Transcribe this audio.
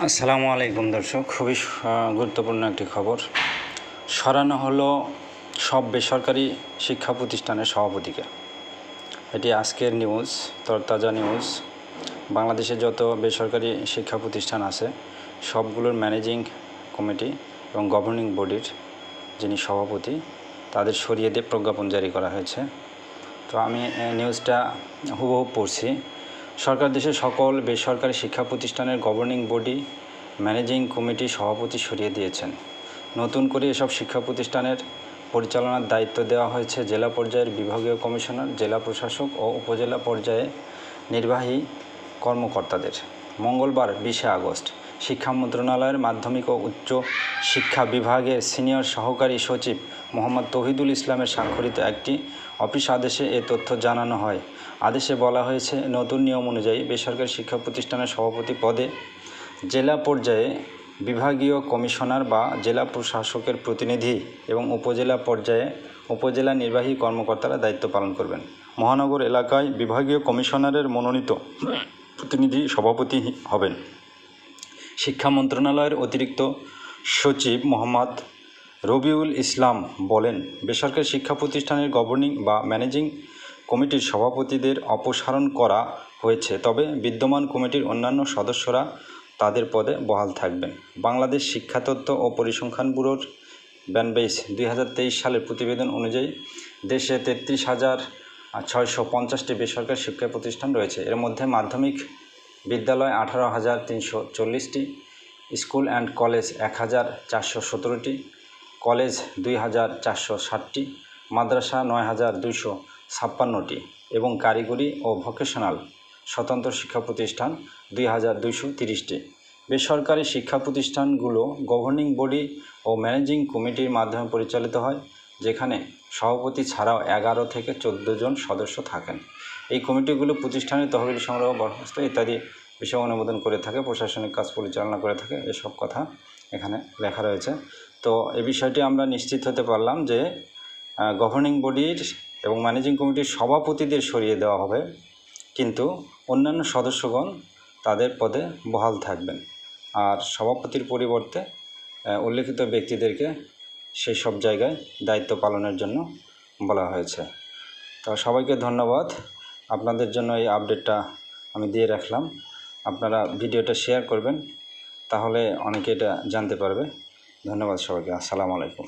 আসসালামু আলাইকুম দর্শক, খুবই গুরুত্বপূর্ণ একটি খবর। সরানো হলো সব বেসরকারি শিক্ষা প্রতিষ্ঠানের সভাপতিকে। এটি আজকের নিউজ, তরতাজা নিউজ। বাংলাদেশে যত বেসরকারি শিক্ষা প্রতিষ্ঠান আছে সবগুলোর ম্যানেজিং কমিটি এবং গভর্নিং বডির যিনি সভাপতি তাদের সরিয়ে দিয়ে প্রজ্ঞাপন জারি করা হয়েছে। তো আমি নিউজটা হুবহু পড়ছি। সরকার দেশের সকল বেসরকারি শিক্ষা প্রতিষ্ঠানের গভর্নিং বডি ম্যানেজিং কমিটি সভাপতি সরিয়ে দিয়েছেন। নতুন করে এসব শিক্ষা প্রতিষ্ঠানের পরিচালনার দায়িত্ব দেওয়া হয়েছে জেলা পর্যায়ের বিভাগীয় কমিশনার, জেলা প্রশাসক ও উপজেলা পর্যায়ে নির্বাহী কর্মকর্তাদের। মঙ্গলবার 20 আগস্ট শিক্ষা মন্ত্রণালয়ের মাধ্যমিক ও উচ্চ শিক্ষা বিভাগের সিনিয়র সহকারী সচিব মোহাম্মদ তৌহিদুল ইসলামের স্বাক্ষরিত একটি অফিস আদেশে এ তথ্য জানানো হয়। আদেশে বলা হয়েছে, নতুন নিয়ম অনুযায়ী বেসরকারি শিক্ষা প্রতিষ্ঠানের সভাপতি পদে জেলা পর্যায়ে বিভাগীয় কমিশনার বা জেলা প্রশাসকের প্রতিনিধি এবং উপজেলা পর্যায়ে উপজেলা নির্বাহী কর্মকর্তারা দায়িত্ব পালন করবেন। মহানগর এলাকায় বিভাগীয় কমিশনারের মনোনীত প্রতিনিধি সভাপতি হবেন। শিক্ষা মন্ত্রণালয়ের অতিরিক্ত সচিব মোহাম্মদ রবিউল ইসলাম বলেন, বেসরকারি শিক্ষা প্রতিষ্ঠানের গভর্নিং বা ম্যানেজিং কমিটির সভাপতিদের অপসারণ করা হয়েছে, তবে বিদ্যমান কমিটির অন্যান্য সদস্যরা তাদের পদে বহাল থাকবেন। বাংলাদেশ শিক্ষা তথ্য ও পরিসংখ্যান ব্যুরোর ব্যানবেইস 2023 সালের প্রতিবেদন অনুযায়ী দেশে 33,650টি বেসরকারি শিক্ষা প্রতিষ্ঠান রয়েছে। এর মধ্যে মাধ্যমিক বিদ্যালয় 18,340টি, স্কুল অ্যান্ড কলেজ 1,417টি, কলেজ 2,460টি, মাদ্রাসা 9,256টি এবং কারিগরি ও ভোকেশনাল স্বতন্ত্র শিক্ষা প্রতিষ্ঠান 2,230টি। বেসরকারি শিক্ষা প্রতিষ্ঠানগুলো গভর্নিং বডি ও ম্যানেজিং কমিটির মাধ্যমে পরিচালিত হয়, যেখানে সভাপতি ছাড়াও 11 থেকে 14 জন সদস্য থাকেন। এই কমিটিগুলো প্রতিষ্ঠানের তহবিল সংগ্রহ, বরখাস্ত ইত্যাদি বিষয় অনুমোদন করে থাকে, প্রশাসনিক কাজ পরিচালনা করে থাকে। এসব কথা এখানে লেখা রয়েছে। তো এই বিষয়টি আমরা নিশ্চিত হতে পারলাম যে গভর্নিং বডির এবং ম্যানেজিং কমিটির সভাপতিদের সরিয়ে দেওয়া হবে, কিন্তু অন্যান্য সদস্যগণ তাদের পদে বহাল থাকবেন। আর সভাপতির পরিবর্তে উল্লেখিত ব্যক্তিদেরকে সেই সব জায়গায় দায়িত্ব পালনের জন্য বলা হয়েছে। তো সবাইকে ধন্যবাদ। আপনাদের জন্য এই আপডেটটা আমি দিয়ে রাখলাম। আপনারা ভিডিওটা শেয়ার করবেন, তাহলে অনেকে এটা জানতে পারবে। ধন্যবাদ সবাইকে। আসসালামু আলাইকুম।